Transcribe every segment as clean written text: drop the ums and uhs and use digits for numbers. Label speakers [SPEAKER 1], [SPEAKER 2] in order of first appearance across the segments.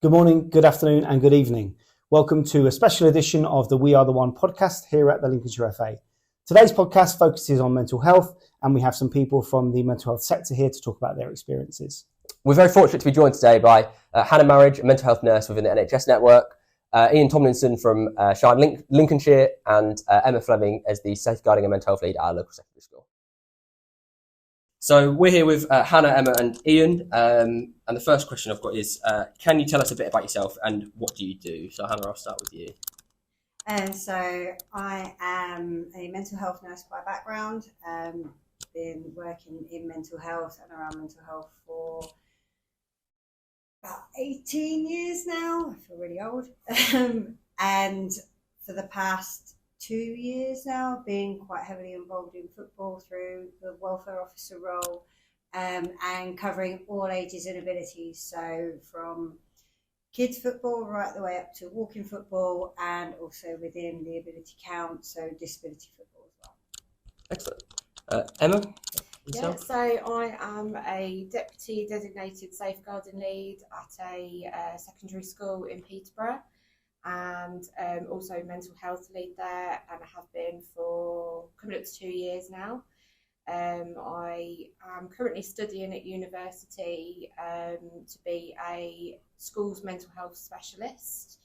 [SPEAKER 1] Good morning, good afternoon, and good evening. Welcome to a special edition of the We Are the One podcast here at the Lincolnshire FA. Today's podcast focuses on mental health, and we have some people from the mental health sector here to talk about their experiences.
[SPEAKER 2] We're very fortunate to be joined today by Hannah Marriage, a mental health nurse within the NHS network, Ian Tomlinson from Shire, Lincolnshire, and Emma Fleming as the Safeguarding and Mental Health Lead at our local secondary school. So we're here with Hannah, Emma and Ian, and the first question I've got is, can you tell us a bit about yourself and what do you do? So Hannah, I'll start with you.
[SPEAKER 3] So I am a mental health nurse by background, been working in mental health and around mental health for about 18 years now. I feel really old. And for the past 2 years now, being quite heavily involved in football through the welfare officer role, and covering all ages and abilities. So from kids football right the way up to walking football, and also within the ability count, so disability football as well.
[SPEAKER 2] Excellent. Emma?
[SPEAKER 4] Yeah, so I am a deputy designated safeguarding lead at a secondary school in Peterborough, and also mental health lead there, and I have been for coming up to 2 years now. I am currently studying at university to be a schools mental health specialist,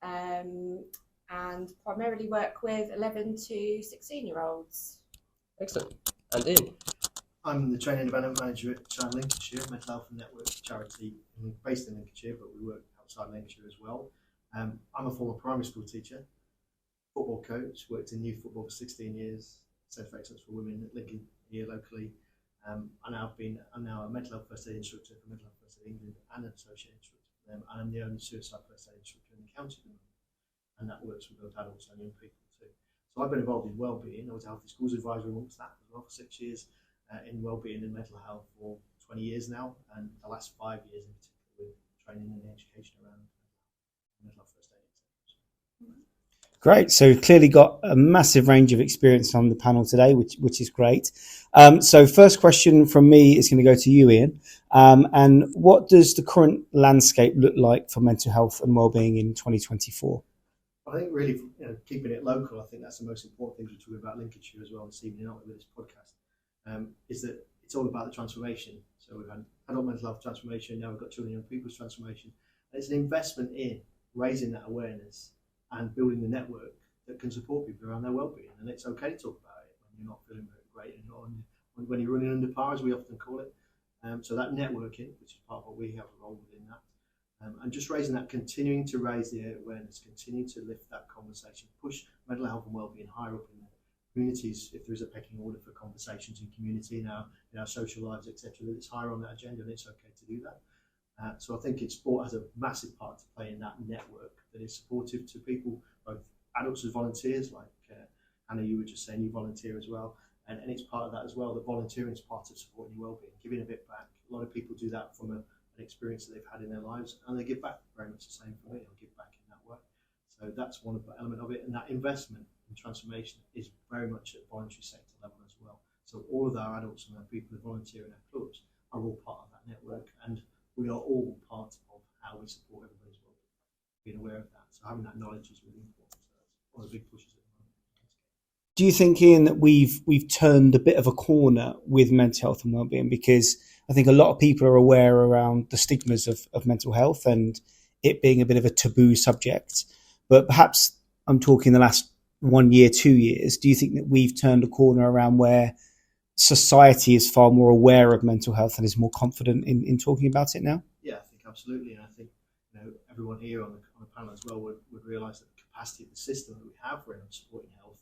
[SPEAKER 4] and primarily work with 11 to 16-year-olds.
[SPEAKER 2] Excellent. And Ian?
[SPEAKER 5] I'm the training and development manager at Shire, Lincolnshire, mental health network charity based in Lincolnshire, but we work outside Lincolnshire as well. I'm a former primary school teacher, football coach, worked in youth football for 16 years, Centre for Excellence for Women at Lincoln here locally. I'm now a mental health first aid instructor for Mental Health First Aid England and an associate instructor for them, and I'm the only suicide first aid instructor in the county at the moment, and that works with both adults and young people too. So I've been involved in wellbeing. I was a healthy schools advisor amongst that as well for 6 years, in wellbeing and mental health for 20 years now, and the last 5 years in particular with training and education around mental health first aid.
[SPEAKER 1] Great. So clearly got a massive range of experience on the panel today, which is great. So first question from me is going to go to you, Ian. And what does the current landscape look like for mental health and wellbeing in 2024?
[SPEAKER 5] I think really, keeping it local, I think that's the most important thing to talk about Lincolnshire as well this evening, aren't we, with this podcast, is that it's all about the transformation. So we've had adult mental health transformation, now we've got children and young people's transformation. And it's an investment in raising that awareness and building the network that can support people around their well-being. And it's okay to talk about it when you're not feeling very great and when you're running under par, as we often call it. So that networking, which is part of what we have a role within that, and just raising that, continuing to raise the awareness, continuing to lift that conversation, push mental health and well-being higher up in the communities. If there is a pecking order for conversations in community, in our social lives, etc., that it's higher on that agenda, and it's okay to do that. So I think sport has a massive part to play in that network that is supportive to people, both adults as volunteers, like Hannah, you were just saying, you volunteer as well, and it's part of that as well. The volunteering is part of supporting your well-being, giving a bit back. A lot of people do that from an experience that they've had in their lives, and they give back. Very much the same for me. I'll give back in that way. So that's one element of it, and that investment in transformation is very much at voluntary sector level as well. So all of our adults and our people who volunteer in our clubs are all part of that network, and we are all part of how we support everybody's well-being. Being aware of that, so having that knowledge is really important. So that's one of the big pushes at the moment.
[SPEAKER 1] Do you think, Ian, that we've turned a bit of a corner with mental health and wellbeing? Because I think a lot of people are aware around the stigmas of mental health and it being a bit of a taboo subject. But perhaps I'm talking the last 1 year, 2 years. Do you think that we've turned a corner around where society is far more aware of mental health and is more confident in talking about it now?
[SPEAKER 5] Yeah, I think absolutely, and I think everyone here on the panel as well would realise that the capacity of the system that we have around supporting health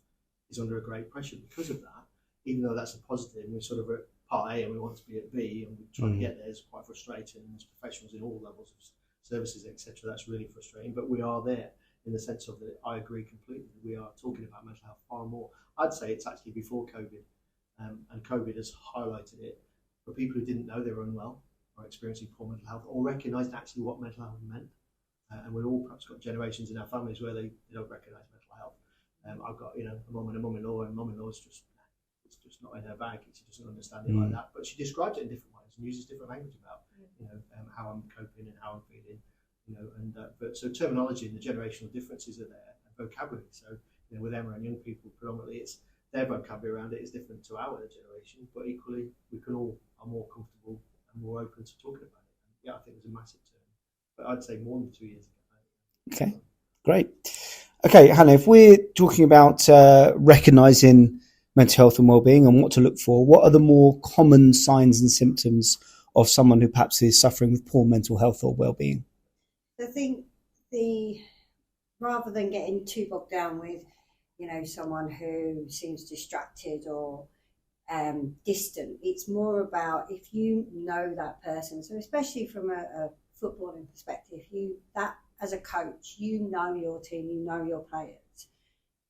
[SPEAKER 5] is under a great pressure because of that. Even though that's a positive, and we're sort of at part A and we want to be at B, and we're trying to get there. It's quite frustrating, and as professionals in all levels of services, etc., that's really frustrating. But we are there in the sense of that. I agree completely. We are talking about mental health far more. I'd say it's actually before COVID. And COVID has highlighted it for people who didn't know they were unwell or experiencing poor mental health or recognised actually what mental health meant. And we've all perhaps got generations in our families where they don't recognise mental health. I've got a mum and a mum-in-law, and mum-in-law's just not in her bag. She doesn't understand it like that. But she describes it in different ways and uses different language about how I'm coping and how I'm feeling, But so terminology and the generational differences are there, and vocabulary. So with Emma and young people, predominantly it's their vocabulary around it is different to our generation, but equally we can all are more comfortable and more open to talking about it. And yeah, I think there's a massive turn, but I'd say more than 2 years ago.
[SPEAKER 1] Okay, great. Okay, Hannah, if we're talking about recognising mental health and wellbeing and what to look for, what are the more common signs and symptoms of someone who perhaps is suffering with poor mental health or wellbeing?
[SPEAKER 3] I think rather than getting too bogged down with, someone who seems distracted or distant, it's more about if you know that person. So especially from a footballing perspective, as a coach, you know your team, you know your players,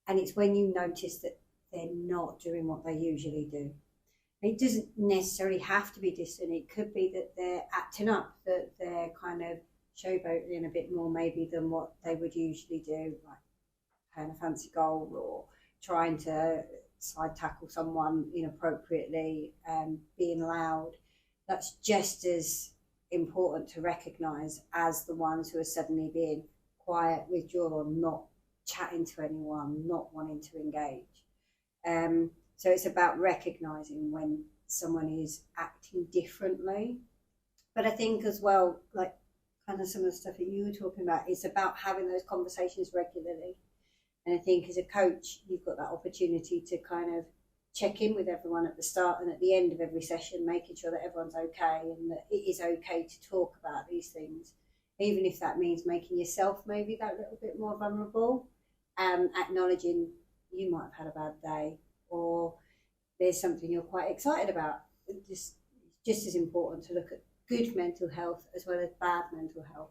[SPEAKER 3] and it's when you notice that they're not doing what they usually do. It doesn't necessarily have to be distant. It could be that they're acting up, that they're kind of showboating a bit more maybe than what they would usually do, like playing a fancy goal or trying to side tackle someone inappropriately, being loud. That's just as important to recognise as the ones who are suddenly being quiet, withdrawn, not chatting to anyone, not wanting to engage. So it's about recognising when someone is acting differently. But I think as well, like kind of some of the stuff that you were talking about, it's about having those conversations regularly. And I think as a coach, you've got that opportunity to kind of check in with everyone at the start and at the end of every session, making sure that everyone's okay and that it is okay to talk about these things, even if that means making yourself maybe that little bit more vulnerable, acknowledging you might have had a bad day or there's something you're quite excited about. It's just as important to look at good mental health as well as bad mental health.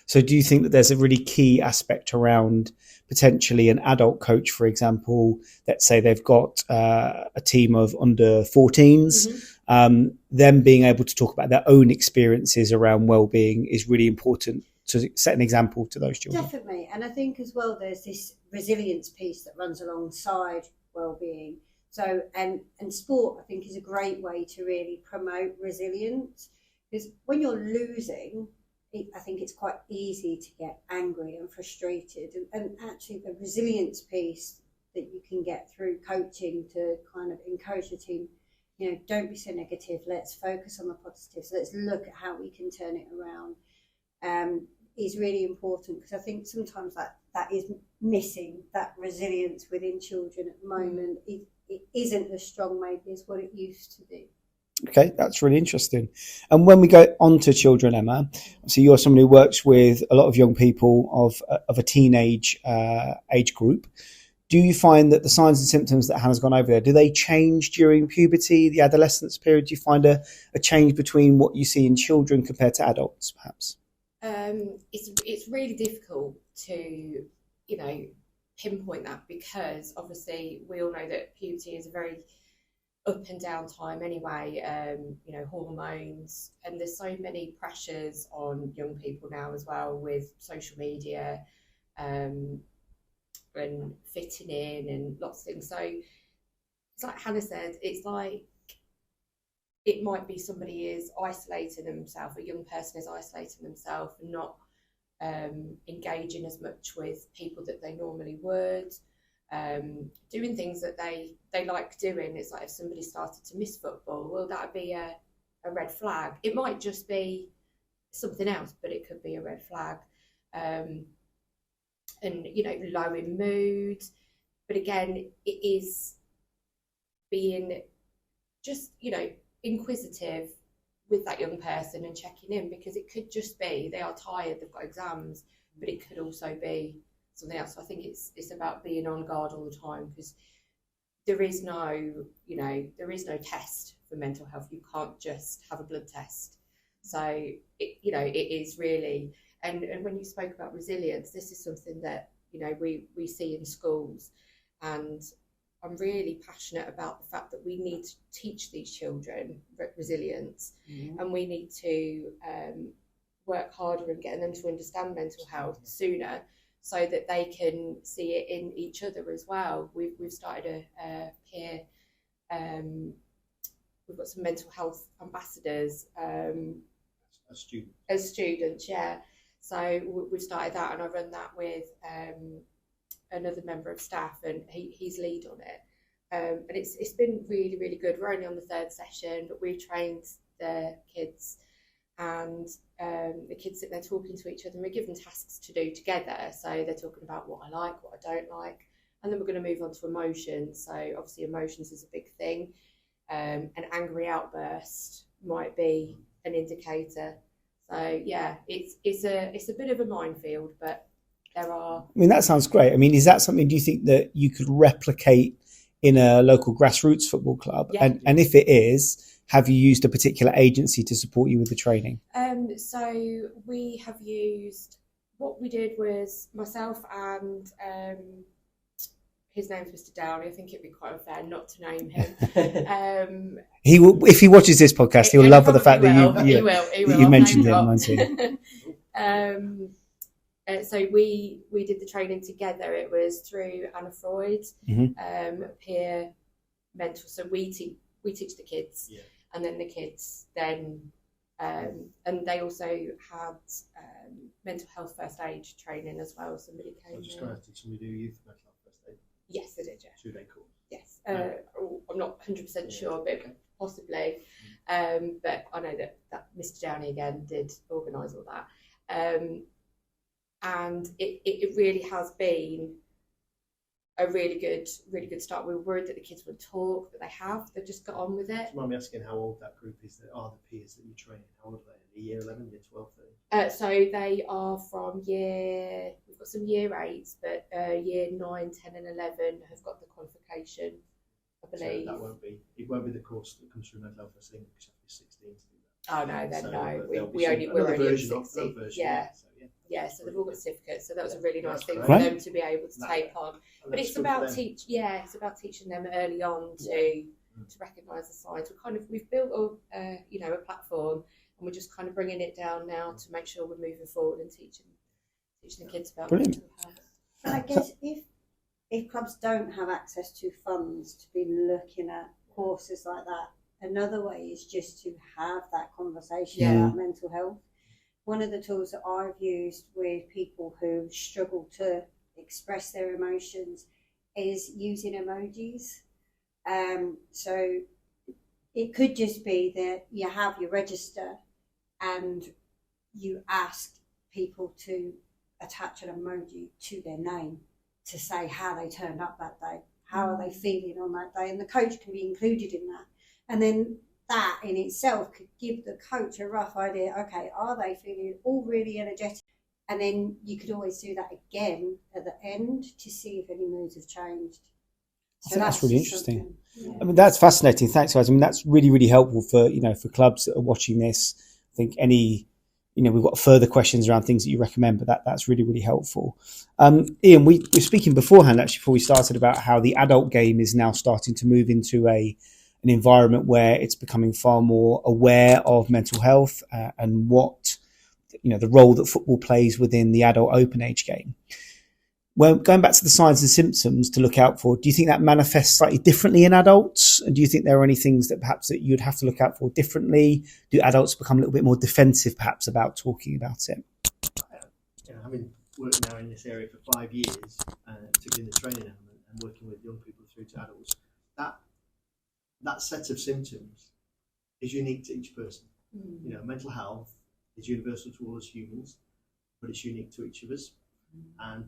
[SPEAKER 1] So do you think that there's a really key aspect around potentially an adult coach, for example, let's say they've got a team of under 14s, them being able to talk about their own experiences around wellbeing is really important to set an example to those children?
[SPEAKER 3] Definitely. And I think as well there's this resilience piece that runs alongside wellbeing. So and sport I think is a great way to really promote resilience, because when you're losing, I think it's quite easy to get angry and frustrated, and actually the resilience piece that you can get through coaching to kind of encourage the team, don't be so negative, let's focus on the positives, let's look at how we can turn it around, is really important, because I think sometimes that is missing, that resilience within children at the moment. It isn't as strong maybe as what it used to be.
[SPEAKER 1] Okay, that's really interesting. And when we go on to children, Emma, so you're someone who works with a lot of young people of a teenage age group. Do you find that the signs and symptoms that Hannah's gone over there, do they change during puberty, the adolescence period? Do you find a change between what you see in children compared to adults, perhaps?
[SPEAKER 4] It's really difficult to, pinpoint that, because obviously we all know that puberty is a very up and down time anyway, hormones, and there's so many pressures on young people now as well with social media and fitting in and lots of things. So it's like Hannah said, it's like it might be somebody is isolating themselves, a young person is isolating themselves and not engaging as much with people that they normally would, doing things that they like doing. It's like if somebody started to miss football, well, that would be a red flag. It might just be something else, but it could be a red flag. And low in mood. But again, it is being just, inquisitive with that young person and checking in, because it could just be they are tired, they've got exams, but it could also be something else. So I think it's about being on guard all the time, because there is no test for mental health. You can't just have a blood test. So it is really, and when you spoke about resilience, this is something that we see in schools, and I'm really passionate about the fact that we need to teach these children resilience, and we need to work harder and getting them to understand mental health sooner, so that they can see it in each other as well. We've started a peer. We've got some mental health ambassadors
[SPEAKER 5] as students.
[SPEAKER 4] As students, yeah. So we've started that, and I run that with another member of staff, and he's lead on it. And it's been really, really good. We're only on the third session, but we've trained the kids, and the kids sit there talking to each other, and we give them tasks to do together. So they're talking about what I like, what I don't like, and then we're going to move on to emotions. So obviously emotions is a big thing. An angry outburst might be an indicator. So yeah, it's a bit of a minefield, but there are.
[SPEAKER 1] I mean, that sounds great. I mean, is that something, do you think, that you could replicate in a local grassroots football club?
[SPEAKER 4] Yeah.
[SPEAKER 1] And if it is, have you used a particular agency to support you with the training?
[SPEAKER 4] So we have used, what we did was myself and his name's Mr. Downey. I think it'd be quite unfair not to name him.
[SPEAKER 1] He will, if he watches this podcast, he'll love the fact that you mentioned him.
[SPEAKER 4] So we did the training together. It was through Anna Freud, peer mentor. So we teach the kids, and then the kids then, and they also had mental health first aid training as well. Somebody came.
[SPEAKER 5] I'm just going to ask, did somebody do youth mental health first aid?
[SPEAKER 4] Yes, they did. Yeah.
[SPEAKER 5] 2-day course.
[SPEAKER 4] Yes, I'm not 100% sure, but possibly. But I know that Mr. Downey again did organise all that. And it really has been a really good start. We were worried that the kids would talk, but they've just got on with it.
[SPEAKER 5] Do you mind me asking how old that group is that are the peers that you train? How old are they? Year 11, year 12, 13?
[SPEAKER 4] So they are from we've got some year 8s, but year 9, 10 and 11 have got the qualification, I believe.
[SPEAKER 5] So it won't be the course that comes through mental health first aid, because you have to be 16 to do that.
[SPEAKER 4] Oh no, then
[SPEAKER 5] So,
[SPEAKER 4] no.
[SPEAKER 5] we're only at 16.
[SPEAKER 4] Yeah, so they've all got certificates. So that was a really nice thing for
[SPEAKER 1] great.
[SPEAKER 4] them to be able to take on. But it's about it's about teaching them early on to recognise the signs. We've built a platform, and we're just kind of bringing it down now to make sure we're moving forward and teaching the kids about mental health.
[SPEAKER 3] And I guess if clubs don't have access to funds to be looking at courses like that, another way is just to have that conversation about mental health. One of the tools that I've used with people who struggle to express their emotions is using emojis. So it could just be that you have your register and you ask people to attach an emoji to their name to say how they turned up that day, how are they feeling on that day, and the coach can be included in that. And then that in itself could give the coach a rough idea, okay, are they feeling all really energetic? And then you could always do that again at the end to see if any moods have changed.
[SPEAKER 1] I think that's really interesting.
[SPEAKER 3] Yeah.
[SPEAKER 1] I mean, that's fascinating. Thanks, guys. I mean, that's really, really helpful for clubs that are watching this. I think we've got further questions around things that you recommend, but that's really, really helpful. Ian, we were speaking beforehand, actually, before we started, about how the adult game is now starting to move into an environment where it's becoming far more aware of mental health and what, the role that football plays within the adult open age game. Well, going back to the signs and symptoms to look out for, do you think that manifests slightly differently in adults? And do you think there are any things that perhaps that you'd have to look out for differently? Do adults become a little bit more defensive perhaps about talking about it?
[SPEAKER 5] Having worked now in this area for 5 years, particularly in the training element and working with young people through to adults, that set of symptoms is unique to each person. Mental health is universal to all us humans, but it's unique to each of us.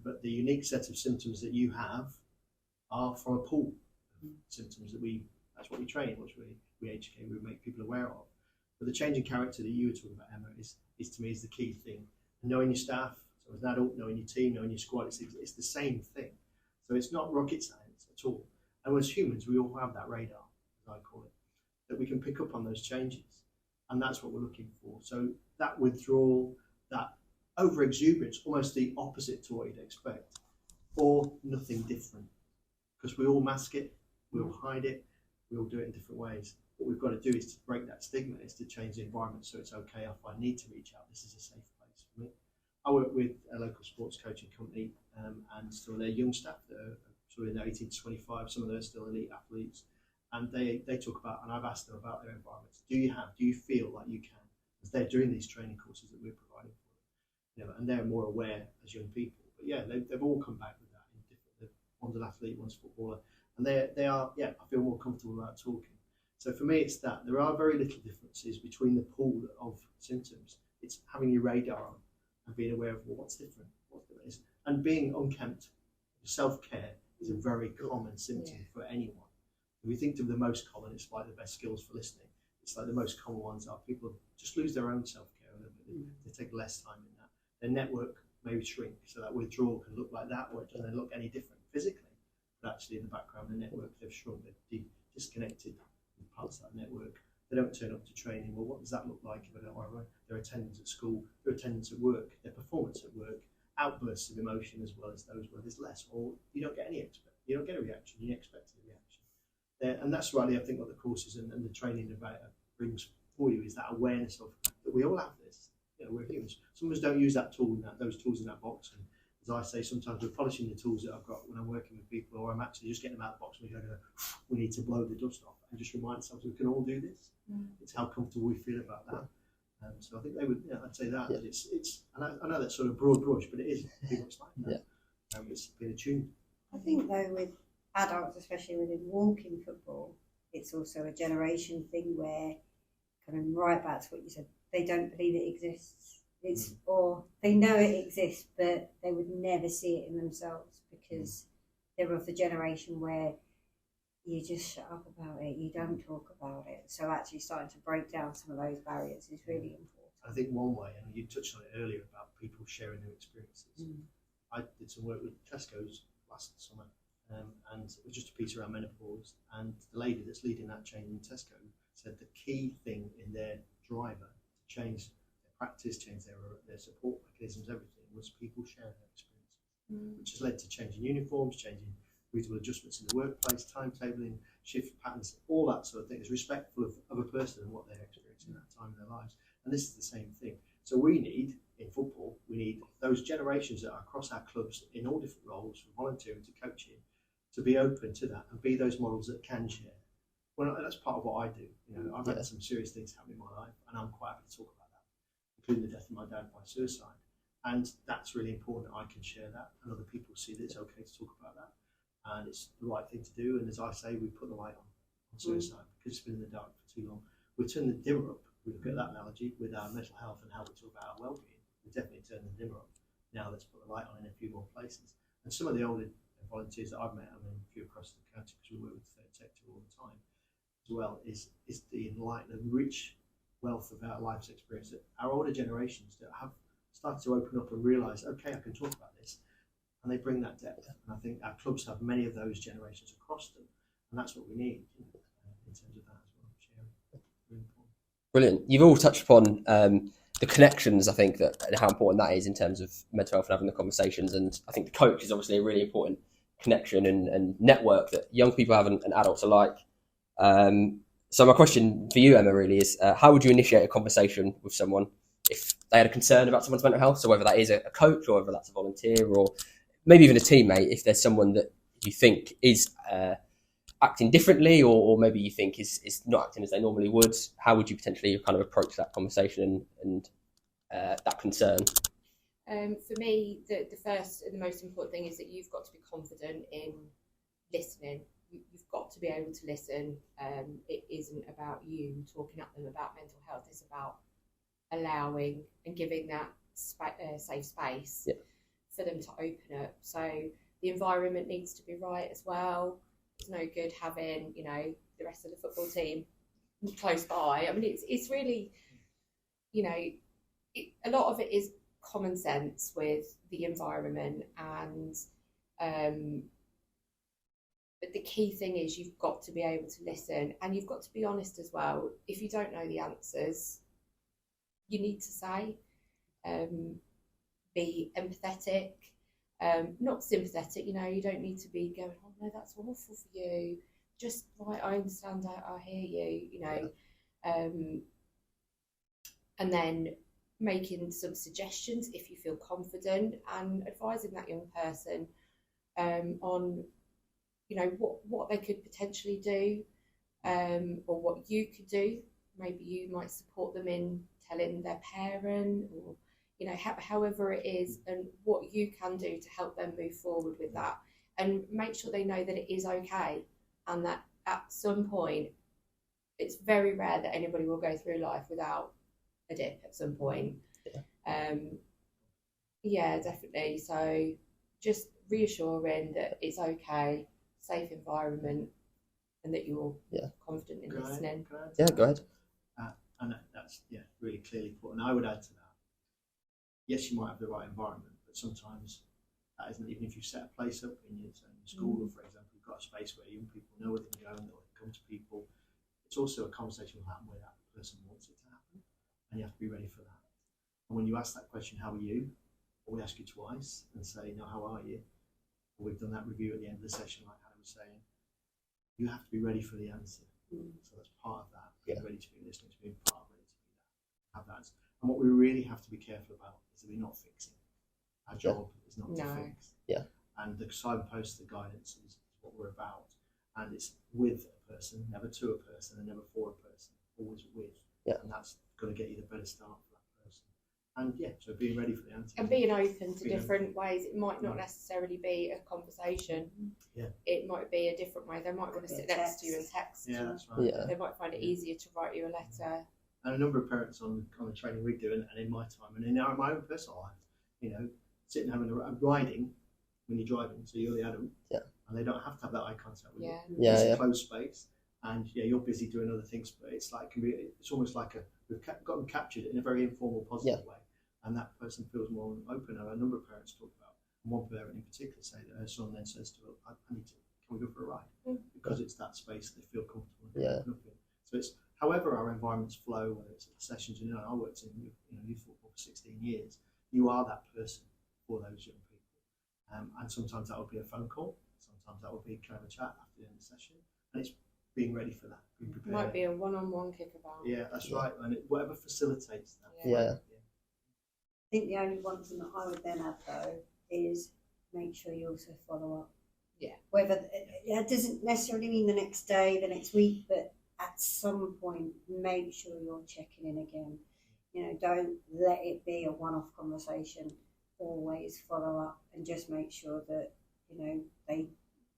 [SPEAKER 5] But the unique set of symptoms that you have are from a pool of symptoms that's what we train, what we educate, we make people aware of. But the change in character that you were talking about, Emma, is to me is the key thing. Knowing your staff, so as an adult, knowing your team, knowing your squad, it's the same thing. So it's not rocket science at all. And as humans, we all have that radar, as I call it, that we can pick up on those changes. And that's what we're looking for. So that withdrawal, that over-exuberance, almost the opposite to what you'd expect, or nothing different. Because we all mask it, we all hide it, we all do it in different ways. What we've got to do is to break that stigma, is to change the environment so it's okay if I need to reach out, this is a safe place for me. I work with a local sports coaching company and still their young staff that are sort of in 18 to 25, some of them are still elite athletes, and they talk about, and I've asked them about their environments. Do you feel like you can, as they're doing these training courses that we're providing for them, and they're more aware as young people. But yeah, they've all come back with that. One's an athlete, one's a footballer, and they are. Yeah, I feel more comfortable about talking. So for me, it's that there are very little differences between the pool of symptoms. It's having your radar on and being aware of what's different, and being unkempt. Self-care is a very common symptom for anyone. If we think of the most common, it's like the best skills for listening. It's like the most common ones are people just lose their own self-care a little bit. They take less time in that. Their network maybe shrink, so that withdrawal can look like that, or it doesn't look any different physically. But actually, in the background, the network, they've shrunk, they've disconnected with parts of that network. They don't turn up to training. Well, what does that look like if I don't want to run? Their attendance at school, their attendance at work, their performance at work, outbursts of emotion as well as those where there's less, or you don't get you don't get a reaction, you expect a reaction. And that's really, I think, what the courses and the training about brings for you is that awareness of that we all have this. We're humans. Some of us don't use that tool, those tools in that box. And as I say, sometimes we're polishing the tools that I've got when I'm working with people, or I'm actually just getting them out of the box and we go, we need to blow the dust off and just remind ourselves we can all do this. It's how comfortable we feel about that. So I think they would, I'd say that it's. And I know that's sort of broad brush, but it is pretty much like that. It's been attuned.
[SPEAKER 3] I think though with adults, especially within walking football, it's also a generation thing where, kind of right back to what you said, they don't believe it exists. Or they know it exists, but they would never see it in themselves because they're of the generation where you just shut up about it, you don't talk about it. So actually starting to break down some of those barriers is really important.
[SPEAKER 5] I think one way, and you touched on it earlier about people sharing their experiences. I did some work with Tesco's last summer, and it was just a piece around menopause, and the lady that's leading that change in Tesco said the key thing in their driver to change their practice, change their support mechanisms, everything, was people sharing their experiences, which has led to changing uniforms, changing reasonable adjustments in the workplace, timetabling, shift patterns, all that sort of thing is respectful of a person and what they're experiencing at that time in their lives. And this is the same thing. So we need, in football, we need those generations that are across our clubs in all different roles, from volunteering to coaching, to be open to that and be those models that can share. Well, that's part of what I do. I've had some serious things happen in my life, and I'm quite happy to talk about that, including the death of my dad by suicide. And that's really important that I can share that, and other people see that it's okay to talk about that, and it's the right thing to do. And as I say, we put the light on suicide because it's been in the dark for too long. We turn the dimmer up. We look at that analogy with our mental health and how we talk about our well-being. We definitely turn the dimmer up. Now let's put the light on in a few more places. And some of the older volunteers that I've met, I mean, a few across the country because we work with the third sector all the time as well, is the enlightened and rich wealth of our life's experience that our older generations that have started to open up and realise, okay, I can talk about this, and they bring that depth. And I think our clubs have many of those generations across them, and that's what we need in terms of that as well. Sharing, really important.
[SPEAKER 2] Brilliant. You've all touched upon the connections, I think, that and how important that is in terms of mental health and having the conversations. And I think the coach is obviously a really important connection and network that young people have and adults alike. So my question for you, Emma, really is how would you initiate a conversation with someone if they had a concern about someone's mental health? So whether that is a coach or whether that's a volunteer or maybe even a teammate, if there's someone that you think is acting differently or maybe you think is not acting as they normally would, how would you potentially kind of approach that conversation and that concern?
[SPEAKER 4] For me, the first and the most important thing is that you've got to be confident in listening. You've got to be able to listen. It isn't about you talking at them about mental health. It's about allowing and giving that safe space for them to open up. So the environment needs to be right as well. It's no good having, the rest of the football team close by. I mean, it's really, a lot of it is common sense with the environment, and but the key thing is you've got to be able to listen, and you've got to be honest as well. If you don't know the answers, you need to say, be empathetic, not sympathetic. You don't need to be going, oh no, that's awful for you. Just right, I understand, I hear you. And then making some suggestions if you feel confident, and advising that young person on what they could potentially do, or what you could do. Maybe you might support them in telling their parent, or you know, however it is, and what you can do to help them move forward with that, and make sure they know that it is okay, and that at some point, it's very rare that anybody will go through life without a dip at some point. Yeah, definitely. So just reassuring that it's okay, safe environment, and that you're confident in listening.
[SPEAKER 2] Yeah, go ahead.
[SPEAKER 5] And that's really clearly put. And I would add to that, yes, you might have the right environment, but sometimes that isn't. Even if you set a place up in your school, or for example, you've got a space where young people know where they can go and they'll come to people. It's also a conversation will happen where that person wants it to happen, and you have to be ready for that. And when you ask that question, how are you? Or we ask you twice and say, no, how are you? Or we've done that review at the end of the session, like Hannah was saying. You have to be ready for the answer. So that's part of that. Being ready to be listening, to be part of ready to be that. Have that. And what we really have to be careful about is that we're not fixing. Our job is not to fix. And the signpost, the guidance is what we're about. And it's with a person, never to a person, and never for a person. Always with. And that's going to get you the better start for that person. And so being ready for the answer.
[SPEAKER 4] And being open to different ways. It might not necessarily be a conversation. It might be a different way. They might want to sit next to you and text.
[SPEAKER 5] Yeah, that's right.
[SPEAKER 4] They might find it easier to write you a letter. And
[SPEAKER 5] a number of parents on the training we do, and in my time, and in my own personal life, sitting having a riding when you're driving, so you're the adult, and they don't have to have that eye contact with you. It's a closed space, and you're busy doing other things, but it's almost like we've got them captured in a very informal, positive way. And that person feels more open. And a number of parents talk about, and one parent in particular say that her son then says to her, can we go for a ride? Because it's that space that they feel comfortable. So it's, however our environments flow, whether it's sessions, I worked in youth football for 16 years, you are that person for those young people. And sometimes that would be a phone call, sometimes that would be kind of a chat after the end of the session. And it's being ready for that, being prepared.
[SPEAKER 4] Might be a one-on-one kickabout.
[SPEAKER 5] Yeah, that's right. And whatever facilitates that.
[SPEAKER 3] I think the only one thing that I would then add though is make sure you also follow up. Whether it doesn't necessarily mean the next day, the next week, but at some point make sure you're checking in again. Don't let it be a one-off conversation. Always follow up and just make sure that they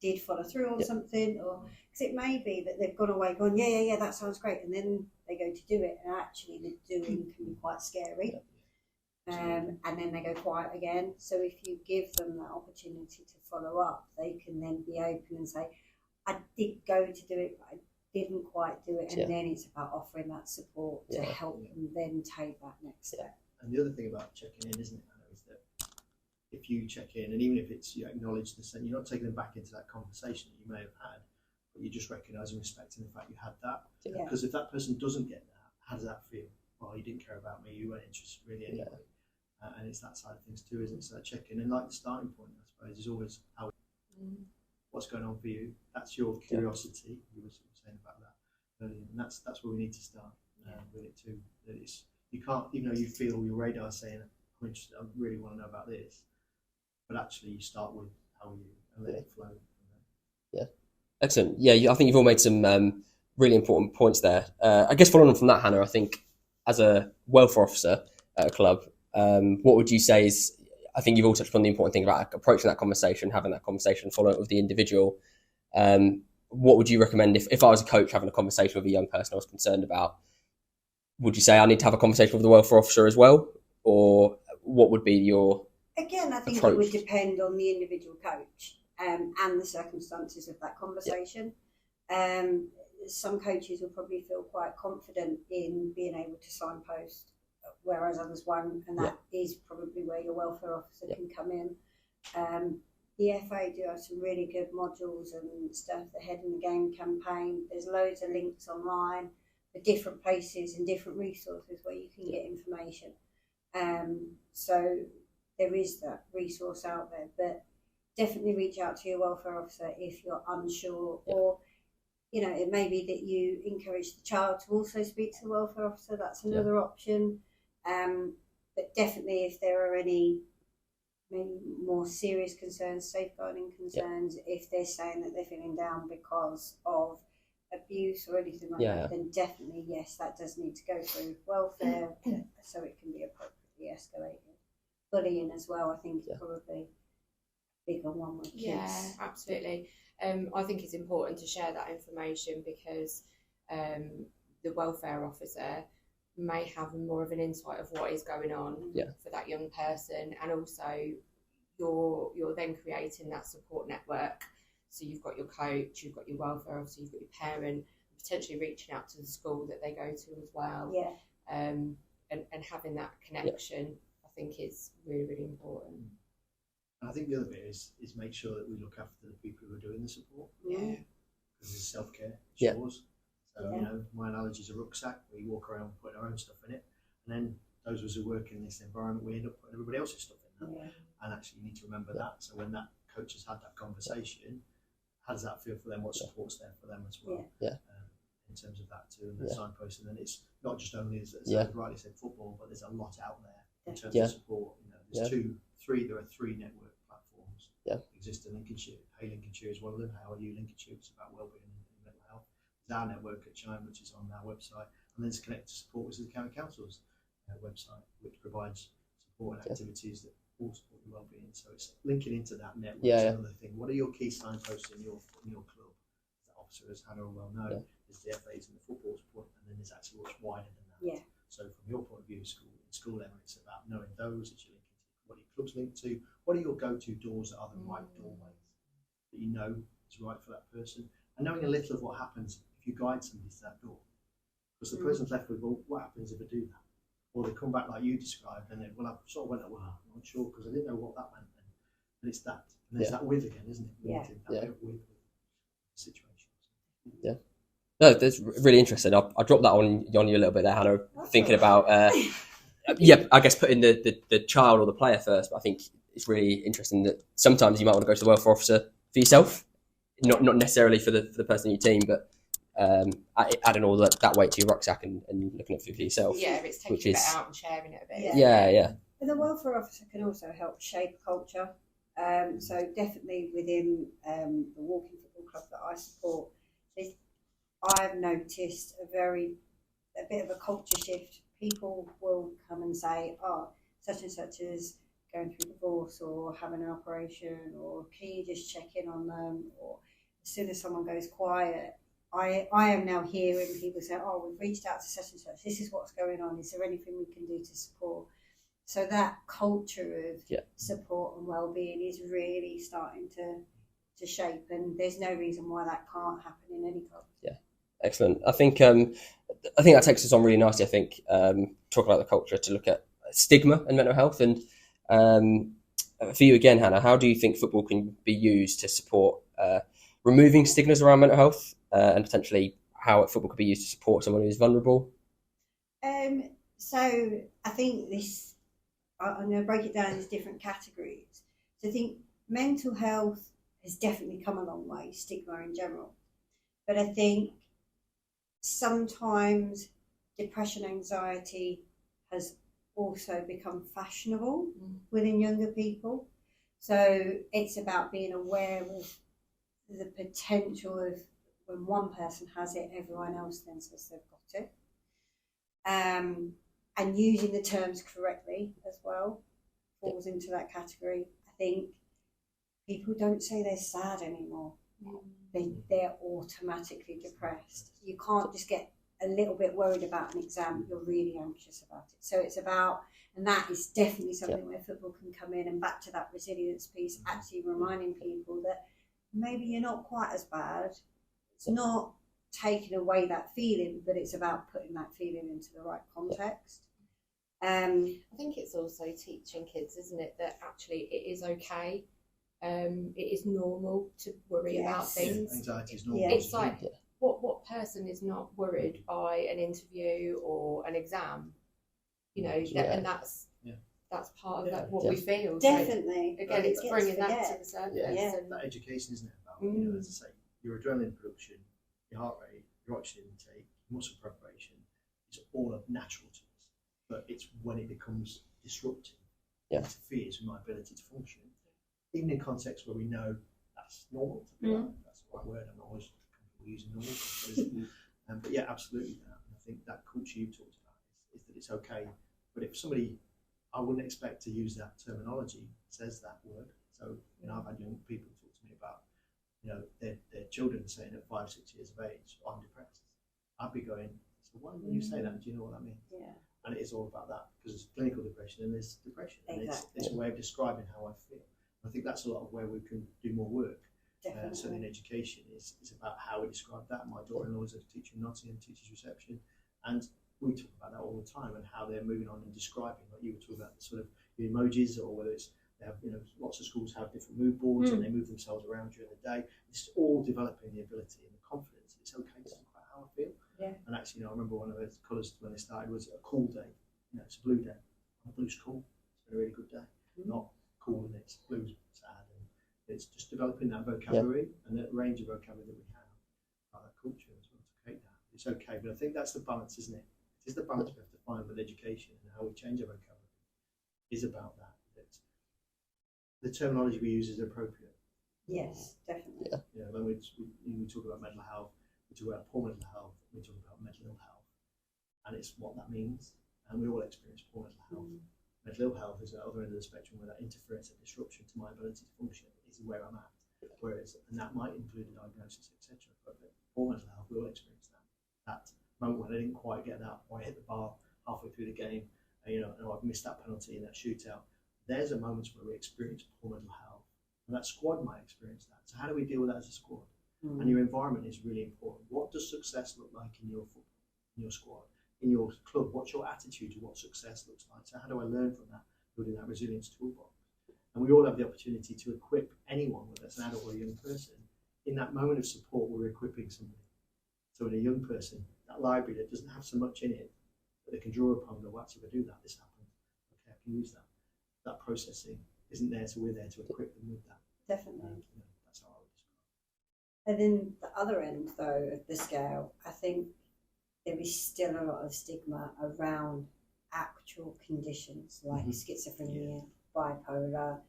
[SPEAKER 3] did follow through on something, or because it may be that they've gone away going that sounds great, and then they go to do it, and actually the doing can be quite scary. And then they go quiet again. So if you give them that opportunity to follow up, they can then be open and say, I did go to do it, but I didn't quite do it. And then it's about offering that support to help them then take that next step.
[SPEAKER 5] And the other thing about checking in, isn't it, Hannah, is that if you check in, and even if it's you acknowledge the sense, you're not taking them back into that conversation that you may have had, but you just recognise and respecting the fact you had that. Because if that person doesn't get that, how does that feel? Well, you didn't care about me, you weren't interested really anyway. And it's that side of things too, isn't it? So that check-in, and like the starting point, I suppose, is always what's going on for you. That's your curiosity. You were saying about that earlier, and that's where we need to start with it too. That it's, you can't, even though you feel your radar saying, I'm interested, I really want to know about this, but actually you start with how are you and let it flow from there.
[SPEAKER 2] Excellent. I think you've all made some really important points there. I guess following on from that, Hannah, I think as a welfare officer at a club, what would you say is, I think you've all touched on the important thing about approaching that conversation, having that conversation, following it with the individual. What would you recommend if I was a coach having a conversation with a young person I was concerned about? Would you say I need to have a conversation with the welfare officer as well? Or what would be your
[SPEAKER 3] Again, I think
[SPEAKER 2] approach?
[SPEAKER 3] It would depend on the individual coach and the circumstances of that conversation. Some coaches will probably feel quite confident in being able to signpost, whereas others won't, and that is probably where your welfare officer can come in. The FA do have some really good modules and stuff, the Head in the Game campaign. There's loads of links online for different places and different resources where you can get information. So there is that resource out there, but definitely reach out to your welfare officer if you're unsure, or it may be that you encourage the child to also speak to the welfare officer. That's another option. But definitely if there are any maybe more serious concerns, safeguarding concerns, if they're saying that they're feeling down because of abuse or anything like that, then definitely, yes, that does need to go through welfare so it can be appropriately escalated. bullying as well, I think, is probably a bigger one with kids.
[SPEAKER 4] Yeah, absolutely. I think it's important to share that information because the welfare officer may have more of an insight of what is going on for that young person, and also you're then creating that support network. So you've got your coach, you've got your welfare officer, you've got your parent, potentially reaching out to the school that they go to as well.
[SPEAKER 3] Yeah.
[SPEAKER 4] And having that connection, I think is really, really important.
[SPEAKER 5] And I think the other bit is make sure that we look after the people who are doing the support.
[SPEAKER 3] Yeah.
[SPEAKER 5] Because it's self-care,
[SPEAKER 2] Yeah.
[SPEAKER 5] yours. So, you know, my analogy is a rucksack where you walk around putting our own stuff in it. And then those of us who work in this environment, we end up putting everybody else's stuff in that. And actually you need to remember that. So when that coach has had that conversation, how does that feel for them? What support's there for them as well? In terms of that too, and the signpost. And then it's not just only, as rightly said, football, but there's a lot out there in terms of support. You know, there's there are three network platforms exist in Lincolnshire. Hey Lincolnshire is one of them. How are you Lincolnshire? It's about wellbeing and mental health. There's our network at Chime, which is on our website, and then there's Connect to Support, which is the County Council's website, which provides support and activities that all support your wellbeing. So it's linking into that network. Another thing. What are your key signposts in your club? The officer, as Hannah will well know, is the FAs and the football support, and then there's actually what's wider than that.
[SPEAKER 3] Yeah.
[SPEAKER 5] So from your point of view, school level, it's about knowing those that you're linking to. What are your clubs linked to? What are your go-to doors that are the right doorways that you know is right for that person? And knowing a little of what happens if you guide somebody to that door. Because the person's left with, well, what happens if I do that? Or they come back like you described, and they, well, I sort of went, well, I'm not sure because I didn't know what that meant then. And it's that. And there's that with again, isn't it? That bit of with situations.
[SPEAKER 2] Yeah. No, that's really interesting. I dropped that on you a little bit there, Hannah, thinking about, I guess putting the child or the player first, but I think it's really interesting that sometimes you might want to go to the welfare officer for yourself, not necessarily for the person in your team, but adding all that weight to your rucksack and looking at it for yourself.
[SPEAKER 4] Yeah, it's taking it out and sharing it a bit.
[SPEAKER 2] Yeah.
[SPEAKER 3] But the welfare officer can also help shape culture. So definitely within the walking football club that I support, I've noticed a bit of a culture shift. People will come and say, oh, such and such is going through divorce or having an operation, or can you just check in on them? Or as soon as someone goes quiet, I am now hearing people say, oh, we've reached out to such and such, this is what's going on, is there anything we can do to support? So that culture of support and well-being is really starting to shape, and there's no reason why that can't happen in any club.
[SPEAKER 2] Excellent. I think that takes us on really nicely. I think talk about the culture to look at stigma and mental health. And for you again, Hannah, how do you think football can be used to support removing stigmas around mental health, and potentially how football could be used to support someone who's vulnerable?
[SPEAKER 3] So I think I'm going to break it down into different categories. So I think mental health has definitely come a long way, stigma in general. But I think sometimes depression, anxiety has also become fashionable within younger people. So it's about being aware of the potential of when one person has it, everyone else then says they've got it. And using the terms correctly as well falls into that category. I think people don't say they're sad anymore. They're automatically depressed. You can't just get a little bit worried about an exam, you're really anxious about it. So it's about, and that is definitely something where football can come in, and back to that resilience piece, actually reminding people that maybe you're not quite as bad. It's not taking away that feeling, but it's about putting that feeling into the right context.
[SPEAKER 4] I think it's also teaching kids, isn't it, that actually it is okay. It is normal to worry about things.
[SPEAKER 5] Anxiety is normal.
[SPEAKER 4] It's like, what person is not worried by an interview or an exam? You know, and that's part of that, what we feel.
[SPEAKER 3] Definitely.
[SPEAKER 4] So, again, it's bringing that to the surface.
[SPEAKER 5] And that education, isn't it, about, you know, as I say, your adrenaline production, your heart rate, your oxygen intake, muscle preparation, it's all natural to us. But it's when it becomes disruptive, interferes with my ability to function, even in contexts where we know that's normal. That's the right word. I'm not always comfortable using normal. But yeah, absolutely that. And I think that culture you talked about is that it's okay. But if somebody, I wouldn't expect to use that terminology, says that word. So, I've had young people talk to me about, their children saying at 5, 6 years of age, I'm depressed. I'd be going, so why would you say that? Do you know what that means?
[SPEAKER 3] Yeah.
[SPEAKER 5] And it is all about that, because there's clinical depression and there's depression.
[SPEAKER 3] Exactly.
[SPEAKER 5] And it's a way of describing how I feel. I think that's a lot of where we can do more work. Certainly in education is about how we describe that. My daughter-in-law is a teacher in Nottingham, teaches reception, and we talk about that all the time and how they're moving on and describing, like you were talking about, the sort of the emojis, or whether it's they have, lots of schools have different mood boards and they move themselves around during the day. It's all developing the ability and the confidence. It's okay to talk about how I feel.
[SPEAKER 3] Yeah.
[SPEAKER 5] And actually, I remember one of those colours when they started was a cool day. It's a blue day. Blue's cool. It's been a really good day. Not cool and it's blue's sad. And it's just developing that vocabulary and that range of vocabulary that we have, that culture as well, to create that. It's okay, but I think that's the balance, isn't it? It is the balance we have to find with education and how we change our vocabulary. Is about that. The terminology we use is appropriate.
[SPEAKER 3] Yes, definitely.
[SPEAKER 5] Yeah. When we talk about mental health, we talk about poor mental health, we talk about mental ill health, and it's what that means. And we all experience poor mental health. Mental ill health is at the other end of the spectrum, where that interference and disruption to my ability to function is where I'm at. And that might include a diagnosis, etc. But poor mental health, we all experience that. That moment when I didn't quite get that, or I hit the bar halfway through the game, and I've missed that penalty in that shootout. There's a moment where we experience poor mental health, and that squad might experience that. So how do we deal with that as a squad? And your environment is really important. What does success look like in your football, in your squad, in your club? What's your attitude to what success looks like? So how do I learn from that, building that resilience toolbox? And we all have the opportunity to equip anyone, whether it's an adult or a young person. In that moment of support, we're equipping somebody. So in a young person, that library that doesn't have so much in it, that they can draw upon, go, actually, if I do that, this happens. Okay, I can use that. That processing isn't there, so we're there to equip them with that.
[SPEAKER 3] Definitely.
[SPEAKER 5] That's how I would describe it.
[SPEAKER 3] And then the other end, though, of the scale, I think there is still a lot of stigma around actual conditions like schizophrenia, bipolar.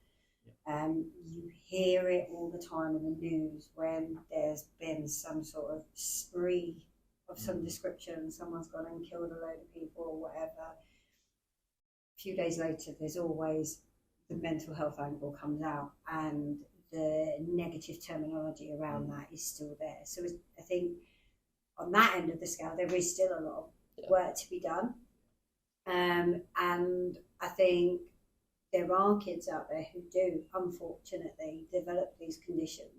[SPEAKER 3] You hear it all the time in the news when there's been some sort of spree of some description, someone's gone and killed a load of people or whatever. A few days later, there's always the mental health angle comes out, and the negative terminology around that is still there. So I think on that end of the scale, there is still a lot of work to be done. And I think there are kids out there who do, unfortunately, develop these conditions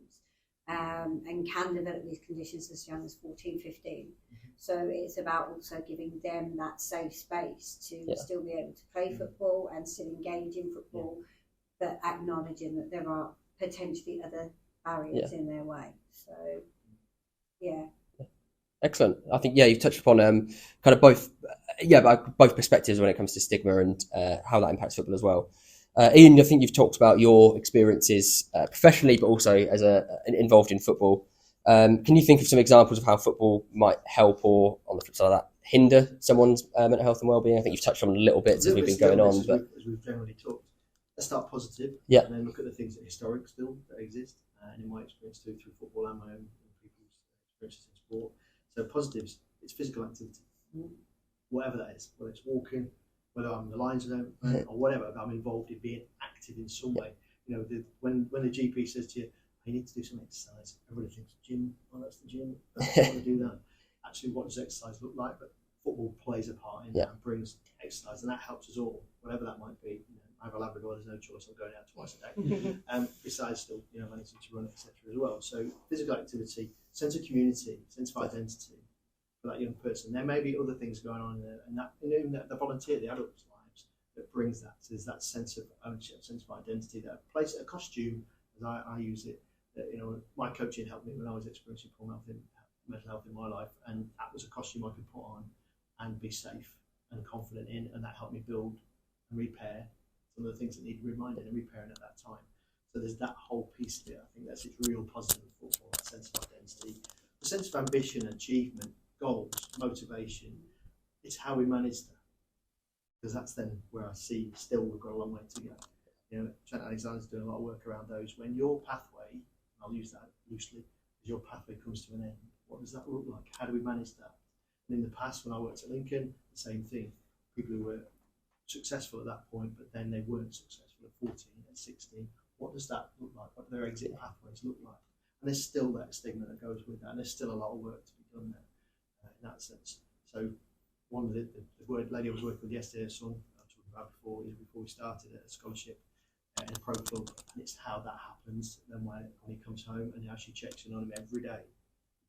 [SPEAKER 3] and can develop these conditions as young as 14, 15. So it's about also giving them that safe space to still be able to play football and still engage in football, but acknowledging that there are potentially other barriers in their way. So,
[SPEAKER 2] Excellent. I think you've touched upon kind of both perspectives when it comes to stigma and how that impacts football as well. Ian, I think you've talked about your experiences professionally, but also as involved in football. Can you think of some examples of how football might help, or on the flip side of that, hinder someone's mental health and well-being? I think you've touched on a little bit as we've been going on, but
[SPEAKER 5] as we've generally talked, let's start positive, and then look at the things that are historic still that exist, and in my experience too, through football and my own people's experiences in sport. So positives, it's physical activity, whatever that is, whether it's walking, whether I'm in the lines zone or whatever, I'm involved in being active in some way. When the GP says to you, you need to do some exercise, everybody thinks gym, that's the gym, I don't want to do that. Actually, what does exercise look like? But football plays a part in that and brings exercise, and that helps us all, whatever that might be. I have a Labrador, there's no choice, I'm going out twice a day. Besides still, managing to run, etc. as well. So physical activity, sense of community, sense of identity for that young person. There may be other things going on there, and that the volunteer, the adults' lives, that brings that. So there's that sense of ownership, sense of identity, that a costume, as I use it. That, my coaching helped me when I was experiencing poor mental health in my life, and that was a costume I could put on and be safe and confident in, and that helped me build and repair some of the things that need reminding and repairing at that time. So there's that whole piece there. I think that's its real positive in football, that sense of identity, the sense of ambition, achievement, goals, motivation. It's how we manage that, because that's then where I see still we've got a long way to go. Trent Alexander's doing a lot of work around those. When your pathway, I'll use that loosely, as your pathway comes to an end, what does that look like? How do we manage that? And in the past, when I worked at Lincoln, the same thing. People who were successful at that point, but then they weren't successful at 14, at 16. What does that look like? What do their exit pathways look like? And there's still that stigma that goes with that, and there's still a lot of work to be done there in that sense. So one of the lady I was working with yesterday, her son, I was talking about before we started at a scholarship in a pro club, and it's how that happens. Then when he comes home and he actually checks in on him every day,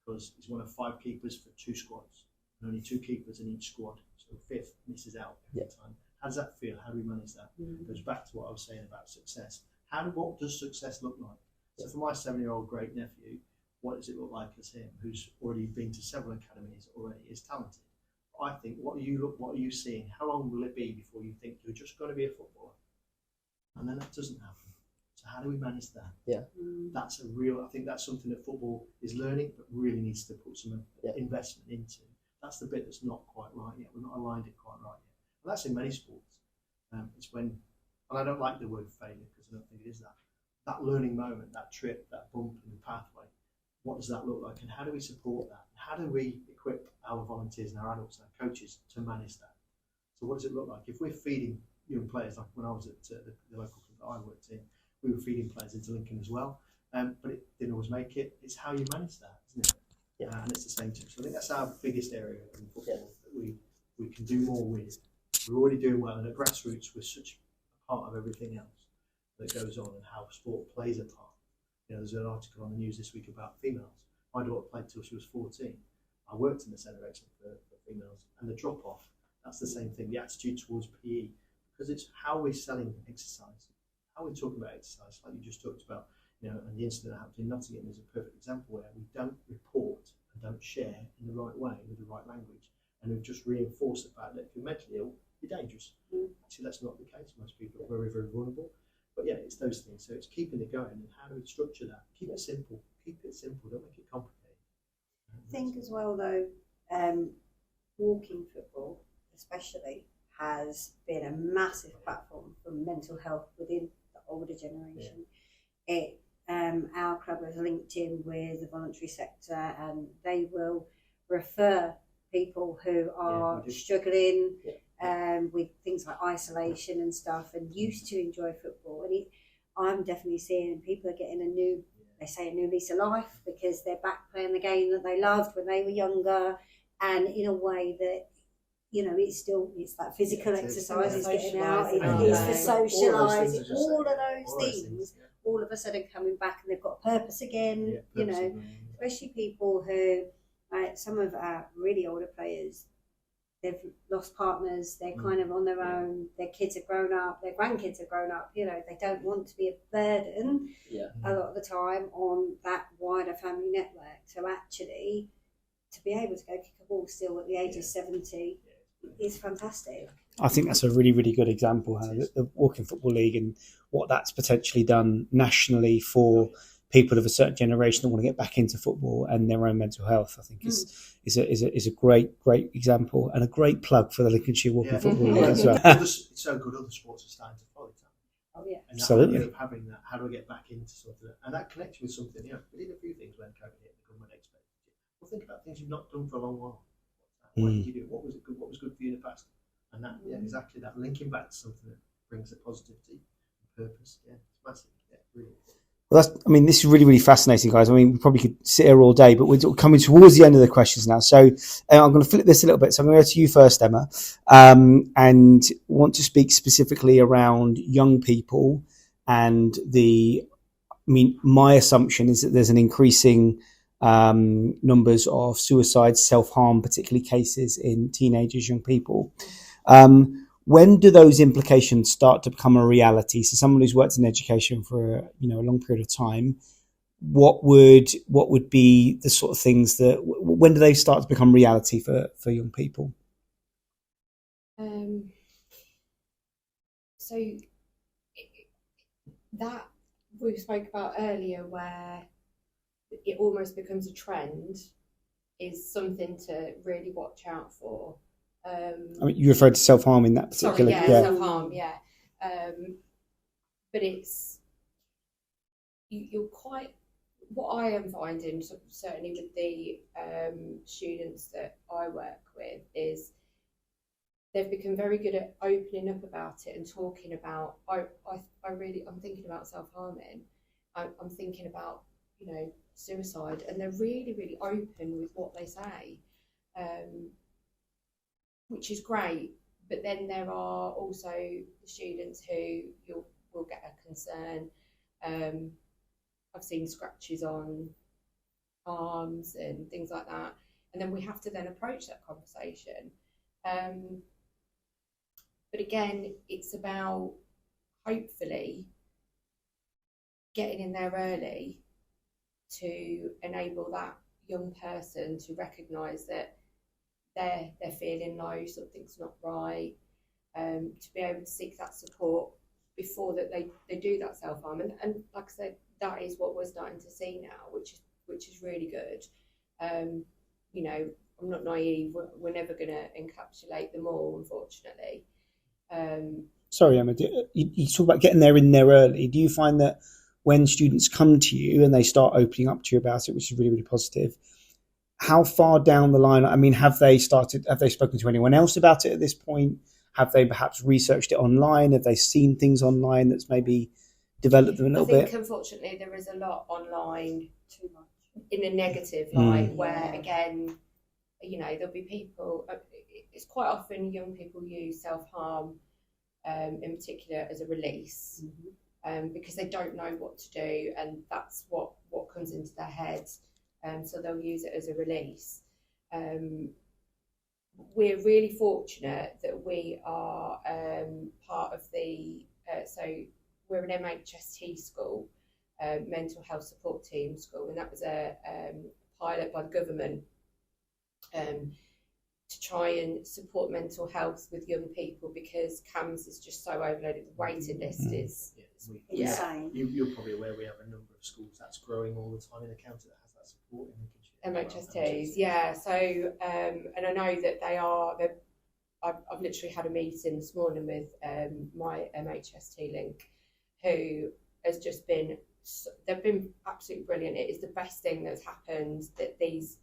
[SPEAKER 5] because he's one of 5 keepers for 2 squads, and only 2 keepers in each squad, so 5th misses out every time. How does that feel? How do we manage that? It goes back to what I was saying about success. What does success look like? So for my 7-year-old great nephew, what does it look like as him, who's already been to several academies already, is talented? I think, what are you seeing? How long will it be before you think you're just going to be a footballer? And then that doesn't happen. So how do we manage that?
[SPEAKER 2] Yeah.
[SPEAKER 5] That's I think that's something that football is learning, but really needs to put some investment into. That's the bit that's not quite right yet. We're not aligned it quite right yet. And that's in many sports. It's when, and I don't like the word failure because I don't think it is that. That learning moment, that trip, that bump in the pathway, what does that look like? And how do we support that? How do we equip our volunteers and our adults and our coaches to manage that? So what does it look like? If we're feeding young players, like when I was at the local club that I worked in, we were feeding players into Lincoln as well, but it didn't always make it. It's how you manage that, isn't it? Yeah. And it's the same too. So I think that's our biggest area in football that we can do more with. We're already doing well, and at grassroots, we're such a part of everything else that goes on and how sport plays a part. There's an article on the news this week about females. My daughter played till she was 14. I worked in the Centre of Excellence for females, and the drop-off, that's the same thing, the attitude towards PE, because it's how we're selling exercise, how we're talking about exercise, like you just talked about, and the incident that happened in Nottingham is a perfect example where we don't report and don't share in the right way with the right language, and we've just reinforced the fact that if you're mentally ill, you're dangerous. Actually, that's not the case. Most people are very, very vulnerable. But yeah, it's those things. So it's keeping it going, and how do we structure that? Keep it simple. Keep it simple. Don't make it complicated.
[SPEAKER 3] I think as well, though, walking football especially has been a massive platform for mental health within the older generation. Our club has linked in with the voluntary sector, and they will refer people who are struggling with things like isolation and stuff, and used to enjoy football. And I'm definitely seeing people are getting a new lease of life, because they're back playing the game that they loved when they were younger, and in a way that it's that physical exercise, it's getting out, it's the socialising, all of those things. All of a sudden coming back, and they've got a purpose again. Especially people who, some of our really older players, they've lost partners, they're kind of on their own, their kids have grown up, their grandkids have grown up, they don't want to be a burden a lot of the time on that wider family network. So actually, to be able to go kick a ball still at the age of 70 is fantastic.
[SPEAKER 1] I think that's a really, really good example, the Walking Football League, and what that's potentially done nationally for people of a certain generation that want to get back into football and their own mental health. I think is a great example, and a great plug for the Lincolnshire Walking Football League as well.
[SPEAKER 5] It's so good, other sports are starting to follow it.
[SPEAKER 3] Oh yeah,
[SPEAKER 5] and
[SPEAKER 1] absolutely.
[SPEAKER 5] Of having that, how do I get back into something, and that connection with something. We did a few things when COVID hit. The government expected you. Well, think about things you've not done for a long while. Why did you do it? What was it good? What was good for you in the past? And that, exactly that, linking back to something that brings a positivity, purpose. Yeah, it's massive. Yeah, really.
[SPEAKER 1] Well, this is really, really fascinating, guys. We probably could sit here all day, but we're coming towards the end of the questions now. So I'm going to flip this a little bit. So I'm going to go to you first, Emma, and want to speak specifically around young people. And my assumption is that there's an increasing numbers of suicides, self-harm, particularly cases in teenagers, young people. When do those implications start to become a reality? So someone who's worked in education for a long period of time, what would be the sort of things that, when do they start to become reality for young people?
[SPEAKER 4] So that we spoke about earlier, where it almost becomes a trend, is something to really watch out for.
[SPEAKER 1] You referred to self-harm in that particular...
[SPEAKER 4] self-harm, but it's... You're quite... What I am finding, certainly with the students that I work with, is they've become very good at opening up about it and talking about, I'm thinking about self-harming. I'm thinking about, suicide, and they're really, really open with what they say, which is great. But then there are also the students who will get a concern. I've seen scratches on arms and things like that, and then we have to then approach that conversation. But again, it's about hopefully getting in there early to enable that young person to recognise that they're feeling low, something's not right, to be able to seek that support before that they do that self-harm. And like I said, that is what we're starting to see now, which is really good. I'm not naive. We're never going to encapsulate them all, unfortunately.
[SPEAKER 1] Sorry, Emma, you talk about getting in there early. Do you find that when students come to you and they start opening up to you about it, which is really, really positive, how far down the line, have they spoken to anyone else about it at this point? Have they perhaps researched it online? Have they seen things online that's maybe developed them a little bit?
[SPEAKER 4] I think, unfortunately, there is a lot online, too much, in a negative light, where, again, there'll be people, it's quite often young people use self-harm in particular as a release, because they don't know what to do, and that's what comes into their head. So they'll use it as a release. We're really fortunate that we are part of the, so we're an MHST school, mental health support team school, and that was a pilot by the government to try and support mental health with young people, because CAMHS is just so overloaded. The waiting list is
[SPEAKER 3] insane.
[SPEAKER 5] You're probably aware we have a number of schools that's growing all the time in the county that has that support in Lincolnshire.
[SPEAKER 4] MHSTs, yeah. So, and I know that I've literally had a meeting this morning with my MHST link, who has just been, they've been absolutely brilliant. It is the best thing that's happened, that these,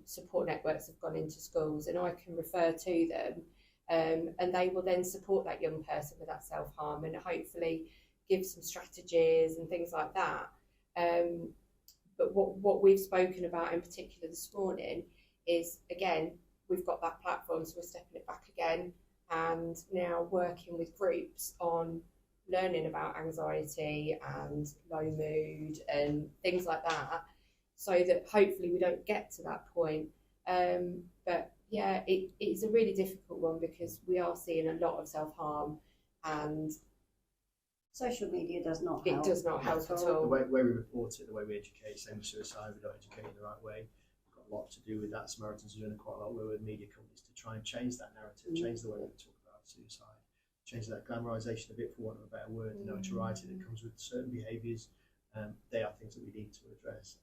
[SPEAKER 4] support networks have gone into schools, and I can refer to them, and they will then support that young person with that self-harm, and hopefully give some strategies and things like that. But what we've spoken about in particular this morning is, again, we've got that platform, so we're stepping it back again, and now working with groups on learning about anxiety and low mood and things like that, so that hopefully we don't get to that point. But yeah, it's a really difficult one, because we are seeing a lot of self-harm, and
[SPEAKER 3] social media does not help.
[SPEAKER 4] It does not help at all.
[SPEAKER 5] The way we report it, the way we educate, same with suicide, we don't educate in the right way. We've got a lot to do with that. Samaritans are doing quite a lot with media companies to try and change that narrative, change the way we talk about suicide, change that glamorisation a bit, for want of a better word, the notoriety that comes with certain behaviours. They are things that we need to address,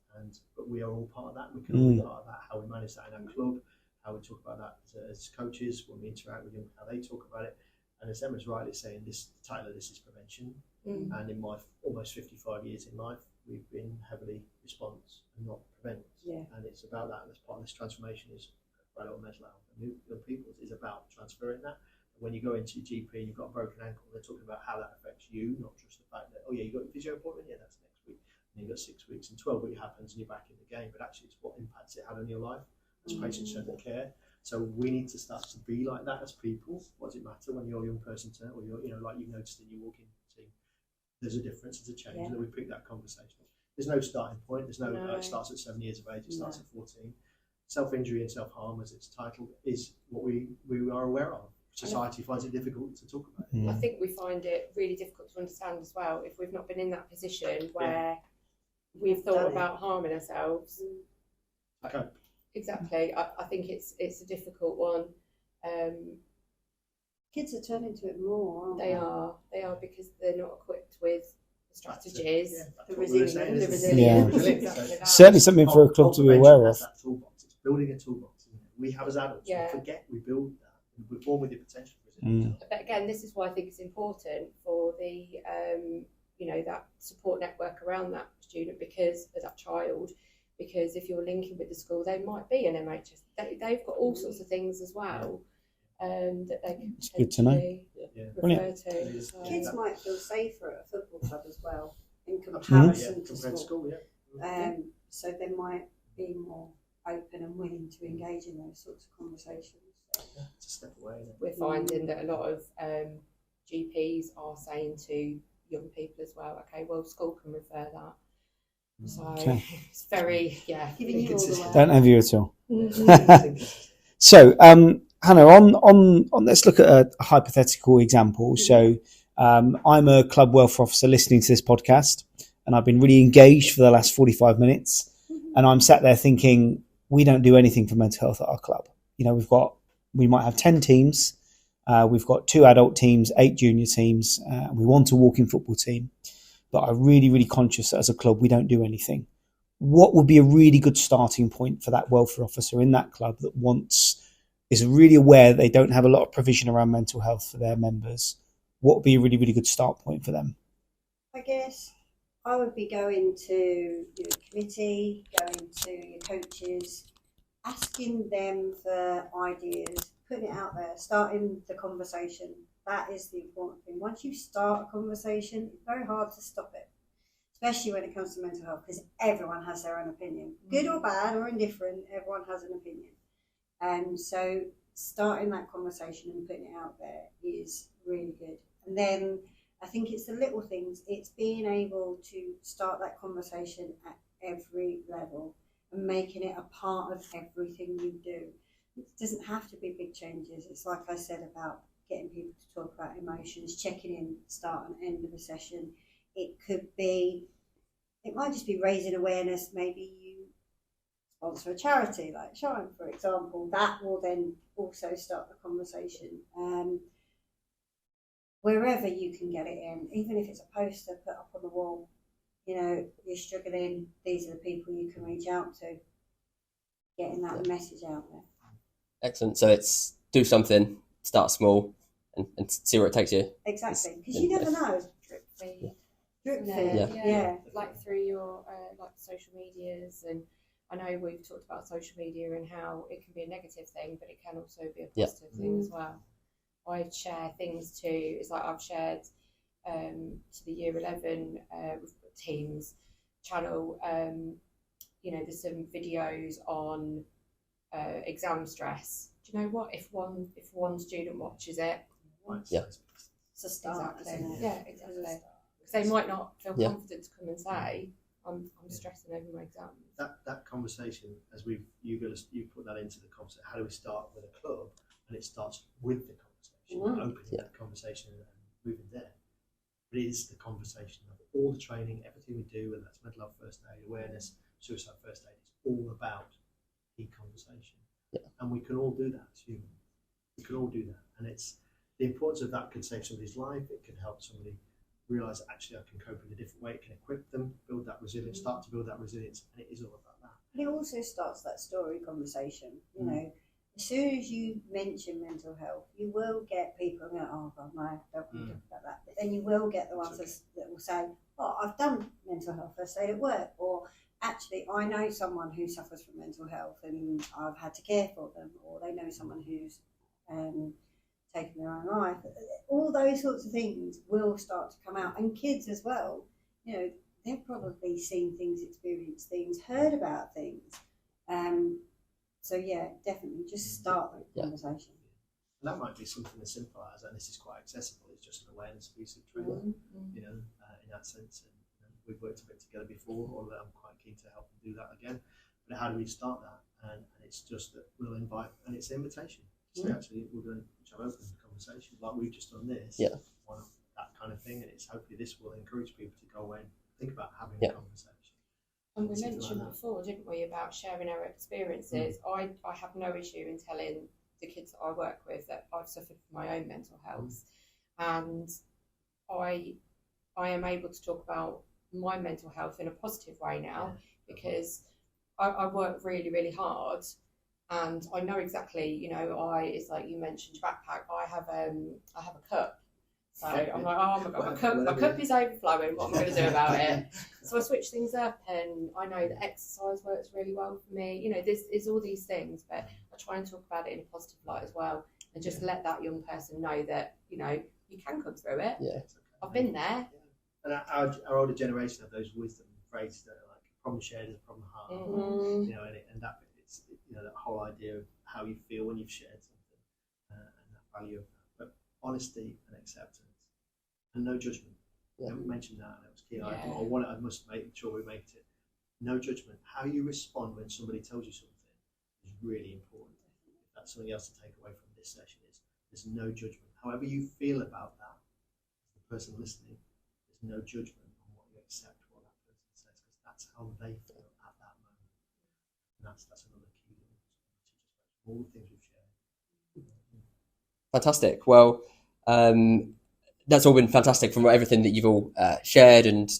[SPEAKER 5] but we are all part of that. We can all be part of that. How we manage that in our club, how we talk about that as coaches when we interact with them, how they talk about it. And as Emma's rightly saying, the title of this is prevention. And in my almost 55 years in life, we've been heavily response and not prevent.
[SPEAKER 3] Yeah.
[SPEAKER 5] And it's about that. And that's part of this transformation is about mental health and young people is about transferring that. When you go into your GP and you've got a broken ankle, they're talking about how that affects you, not just the fact that, oh yeah, you got a physio appointment, yeah, that's next week. And you've got 6 weeks, and 12 weeks happens and you're back in the game. But actually, it's what impacts it had on your life as patient-centered care. So we need to start to be like that as people. What does it matter when you're a young person or you're, like you've noticed in your walking team? There's a difference, there's a change, and we pick that conversation. There's no starting point. There's no. It starts at 7 years of age. It starts at 14. Self-injury and self-harm, as it's titled, is what we are aware of. Society finds it difficult to talk about it.
[SPEAKER 4] I think we find it really difficult to understand as well, if we've not been in that position where we've thought about harming ourselves.
[SPEAKER 5] Okay.
[SPEAKER 4] Exactly. I think it's a difficult one.
[SPEAKER 3] Kids are turning to it more, aren't they?
[SPEAKER 4] They are, because they're not equipped with the strategies,
[SPEAKER 3] the resilience.
[SPEAKER 4] Exactly that.
[SPEAKER 1] Certainly something for a club to be aware of.
[SPEAKER 5] That toolbox. It's building a toolbox. Isn't it? We have as adults, we forget we build that. We're born with the potential for it.
[SPEAKER 4] But again, this is why I think it's important for the that support network around that student, because as that child, because if you're linking with the school, they might be an MHS. They've got all sorts of things as well. that they can
[SPEAKER 1] It's good to know.
[SPEAKER 4] refer to. So.
[SPEAKER 3] Kids might feel safer at a football club as well in
[SPEAKER 5] Absolutely,
[SPEAKER 3] comparison to
[SPEAKER 5] compared to
[SPEAKER 3] school.
[SPEAKER 5] yeah.
[SPEAKER 3] So they might be more open and willing to engage in those sorts of conversations.
[SPEAKER 5] It's a step away. Isn't it?
[SPEAKER 4] We're finding that a lot of GPs are saying to young people as well, okay, well, school can refer that. So it's very,
[SPEAKER 3] Giving you all the way.
[SPEAKER 1] Don't envy you at all. So, Hannah, on let's look at a hypothetical example. So, I'm a club welfare officer listening to this podcast, and I've been really engaged for the last 45 minutes. And I'm sat there thinking, we don't do anything for mental health at our club. You know, we might have 10 teams. We've got 2 adult teams, 8 junior teams. We want a walking football team. But I'm really, really conscious that as a club, we don't do anything. What would be a really good starting point for that welfare officer in that club that is really aware that they don't have a lot of provision around mental health for their members? What would be a really, really good start point for them?
[SPEAKER 3] I guess I would be going to your committee, going to your coaches, asking them for ideas, putting it out there, starting the conversation. That is the important thing. Once you start a conversation, it's very hard to stop it, especially when it comes to mental health, because everyone has their own opinion. Good or bad or indifferent, everyone has an opinion. So starting that conversation and putting it out there is really good. And then I think it's the little things. It's being able to start that conversation at every level and making it a part of everything you do. It doesn't have to be big changes. It's like I said about getting people to talk about emotions, checking in, start and end of a session. It might just be raising awareness. Maybe you sponsor a charity like Shine, for example. That will then also start the conversation. Wherever you can get it in, even if it's a poster put up on the wall, you know, you're struggling, these are the people you can reach out to, getting that message out there.
[SPEAKER 2] Excellent. So it's do something, start small, and see where it takes you.
[SPEAKER 3] Exactly, because you never know. Drip feed, yeah.
[SPEAKER 4] Like through your like social medias, and I know we've talked about social media and how it can be a negative thing, but it can also be a positive thing as well. I share things too. It's like I've shared to the Year 11 teams channel. You know, there's some videos on exam stress. Do you know what? If one student watches it,
[SPEAKER 3] It's a start.
[SPEAKER 4] Exactly. Yeah, exactly. Because they might not feel confident to come and say, "I'm stressing over my exams."
[SPEAKER 5] That conversation, as you put that into the conversation. How do we start with a club? And it starts with the conversation, opening that conversation and moving there. It is the conversation of all the training, everything we do, whether that's mental health first aid, awareness, suicide first aid. It's all about the conversation, and we can all do that as humans. We can all do that, and it's the importance of that can save somebody's life. It can help somebody realise that actually I can cope in a different way. It can equip them, build that resilience, start to build that resilience, and it is all about that.
[SPEAKER 3] And it also starts that story conversation. You know, as soon as you mention mental health, you will get people going, "Oh God, no, I don't want to talk about that." But then you will get the ones that will say, "Oh, I've done mental health first aid at work," or "Actually, I know someone who suffers from mental health and I've had to care for them," or they know someone who's taken their own life. All those sorts of things will start to come out, and kids as well. You know, they've probably seen things, experienced things, heard about things. So yeah, definitely just start the conversation.
[SPEAKER 5] And that might be something as simple as, and this is quite accessible, it's just an awareness piece of training, you know, in that sense. And we've worked a bit together before, although I'm quite keen to help them do that again. But how do we start that? And it's just that we'll invite, and it's an invitation. So actually, we're going to have open conversations like we've just done this. That kind of thing, and it's hopefully this will encourage people to go away and think about having a conversation.
[SPEAKER 4] And we mentioned before, didn't we, about sharing our experiences. I have no issue in telling the kids that I work with that I've suffered from my own mental health, and I am able to talk about my mental health in a positive way now because I work really, really hard, and I know exactly. You know, it's like you mentioned backpack. I have a cup. So I'm like, oh my God, my cup is overflowing. What am I going to do about it? So I switch things up, and I know that exercise works really well for me. You know, there's all these things, but I try and talk about it in a positive light as well. and just let that young person know that, you can come through it.
[SPEAKER 2] Yeah.
[SPEAKER 4] I've been there.
[SPEAKER 5] And our older generation have those wisdom phrases that are like, a problem shared is a problem halved.
[SPEAKER 4] Mm-hmm.
[SPEAKER 5] And that it's that whole idea of how you feel when you've shared something, and that value of that. But honesty and acceptance and no judgment.
[SPEAKER 2] Yeah.
[SPEAKER 5] We mentioned that, and it was key.
[SPEAKER 4] Yeah.
[SPEAKER 5] I must make sure we make it. No judgment. How you respond when somebody tells you something is really important. That's something else to take away from this session. Is there's no judgment. However you feel about that, the person listening, there's no judgment on what you accept what that person says, because that's how they feel at that moment. And that's another key thing. All the things we've shared.
[SPEAKER 2] Fantastic. Well, that's all been fantastic from everything that you've all shared, and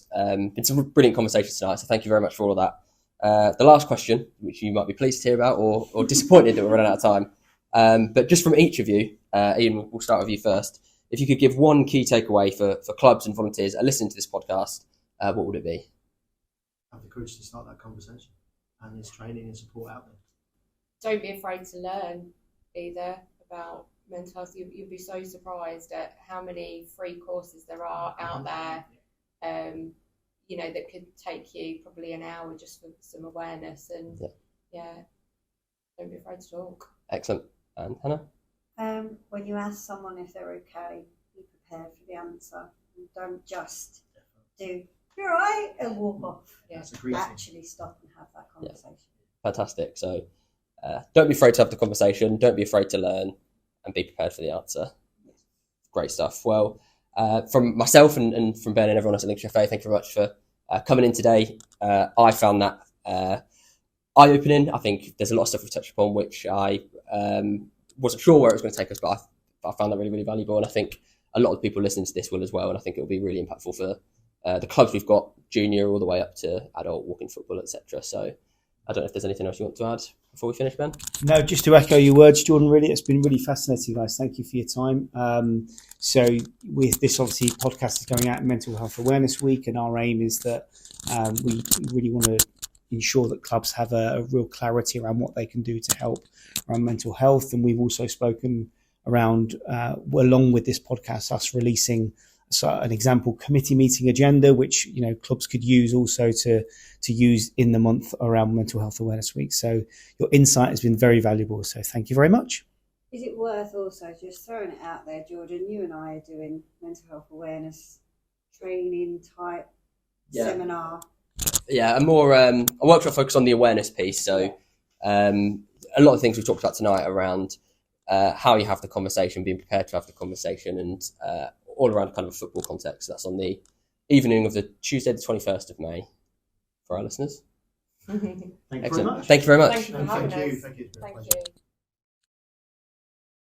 [SPEAKER 2] been some brilliant conversations tonight. So thank you very much for all of that. The last question, which you might be pleased to hear about, or disappointed that we're running out of time, but just from each of you, Ian, we'll start with you first. If you could give one key takeaway for clubs and volunteers that are listening to this podcast, what would it be?
[SPEAKER 5] Have the courage to start that conversation, and there's training and support out there.
[SPEAKER 4] Don't be afraid to learn either about mental health. You'll be so surprised at how many free courses there are out there, that could take you probably an hour just for some awareness. And don't be afraid to talk.
[SPEAKER 2] Excellent. And Hannah?
[SPEAKER 3] When you ask someone if they're okay, be prepared for the answer. And don't just do, you're right, and walk off.
[SPEAKER 5] Yeah, that's a great thing.
[SPEAKER 3] Actually stop and have that conversation.
[SPEAKER 2] Fantastic. So don't be afraid to have the conversation, don't be afraid to learn, and be prepared for the answer.
[SPEAKER 3] Yes.
[SPEAKER 2] Great stuff. Well, from myself and from Ben and everyone else at Lincolnshire FA, thank you very much for coming in today. I found that eye-opening. I think there's a lot of stuff we've touched upon which I wasn't sure where it was going to take us, but I found that really, really valuable. And I think a lot of people listening to this will as well. And I think it will be really impactful for the clubs we've got, junior all the way up to adult, walking football, etc. So I don't know if there's anything else you want to add before we finish, Ben?
[SPEAKER 1] No, just to echo your words, Jordan, really, it's been really fascinating, guys. Thank you for your time. So with this, obviously, podcast is going out in Mental Health Awareness Week, and our aim is that we really want to ensure that clubs have a real clarity around what they can do to help around mental health. And we've also spoken around, along with this podcast, us releasing an example committee meeting agenda, which clubs could use also to use in the month around Mental Health Awareness Week. So your insight has been very valuable. So thank you very much.
[SPEAKER 3] Is it worth also just throwing it out there, Jordan? You and I are doing mental health awareness training type seminar.
[SPEAKER 2] Yeah, a more a workshop focused on the awareness piece. So a lot of things we've talked about tonight around how you have the conversation, being prepared to have the conversation, and all around kind of a football context. That's on the evening of the Tuesday, the 21st of May, for our listeners.
[SPEAKER 5] Thank you very
[SPEAKER 2] Excellent.
[SPEAKER 5] much.
[SPEAKER 2] Thank you very much.
[SPEAKER 4] Thank you for having us.
[SPEAKER 5] Thank you.
[SPEAKER 4] Thank you.